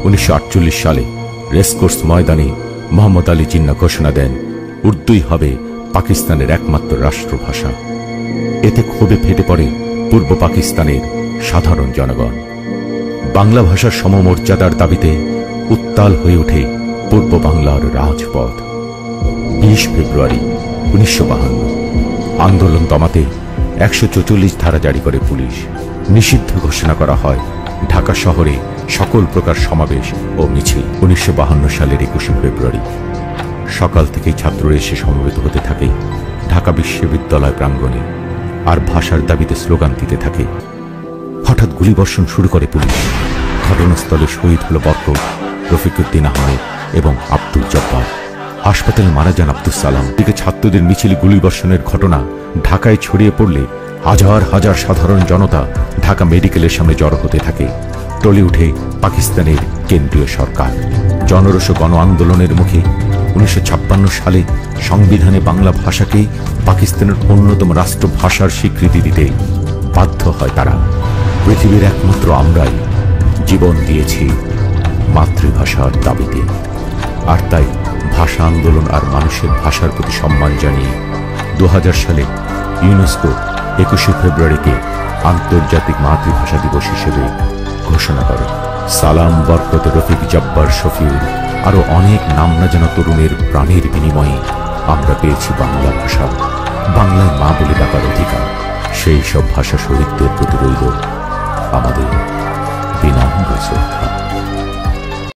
1948 সালে রেসকোর্স ময়দানে মোহাম্মদ আলী জিন্নাহ ঘোষণা দেন, উর্দুই হবে পাকিস্তানের একমাত্র রাষ্ট্রভাষা। এতে ক্ষোভে ফেটে পড়ে পূর্ব পাকিস্তানের সাধারণ জনগণ। বাংলা ভাষার সমমর্যাদার দাবিতে উত্তাল হয়ে ওঠে পূর্ব বাংলার রাজপথ। 20 ফেব্রুয়ারি 1952 আন্দোলন দমাতে 144 ধারা জারি করে পুলিশ। নিষিদ্ধ ঘোষণা করা হয় ঢাকা শহরে সকল প্রকার সমাবেশ ও মিছিল। 1952 সালের 21 ফেব্রুয়ারি সকাল থেকেই ছাত্ররা এসে সমবেত হতে থাকে ঢাকা বিশ্ববিদ্যালয় প্রাঙ্গণে, আর ভাষার দাবিতে স্লোগান দিতে থাকে। হঠাৎ গুলিবর্ষণ শুরু করে পুলিশ। ঘটনাস্থলে শহীদ হল বরকত, রফিকুদ্দিন আহমেদ এবং আব্দুল জব্বার। হাসপাতালে মারা যান আব্দুল সালাম। দিকে ছাত্রদের মিছিলে গুলিবর্ষণের ঘটনা ঢাকায় ছড়িয়ে পড়লে হাজার হাজার সাধারণ জনতা ঢাকা মেডিকেলের সামনে জড়ো হতে থাকে। টলে উঠে পাকিস্তানের কেন্দ্রীয় সরকার। জনরোষ গণ আন্দোলনের মুখে 1956 সালে সংবিধানে বাংলা ভাষাকে পাকিস্তানের অন্যতম রাষ্ট্রভাষার স্বীকৃতি দিতে বাধ্য হয় তারা। পৃথিবীর একমাত্র আমরাই জীবন দিয়েছি মাতৃভাষার দাবিতে। আর তাই ভাষা আন্দোলন আর মানুষের ভাষার প্রতি সম্মান জানিয়ে 2000 সালে ইউনেস্কো 21 ফেব্রুয়ারিকে আন্তর্জাতিক মাতৃভাষা দিবস হিসেবে ঘোষণা করে। সালাম, বরকত, রফিক, জব্বার, শফিউল আরো অনেক নাম না জানা তরুণের প্রাণের বিনিময়ে আমরা পেয়েছি বাংলা ভাষা। বাংলায় মা বলে ডাকার অধিকার। সেই সব ভাষা শহীদদের প্রতি রইল আমাদের বিনম্র শ্রদ্ধা।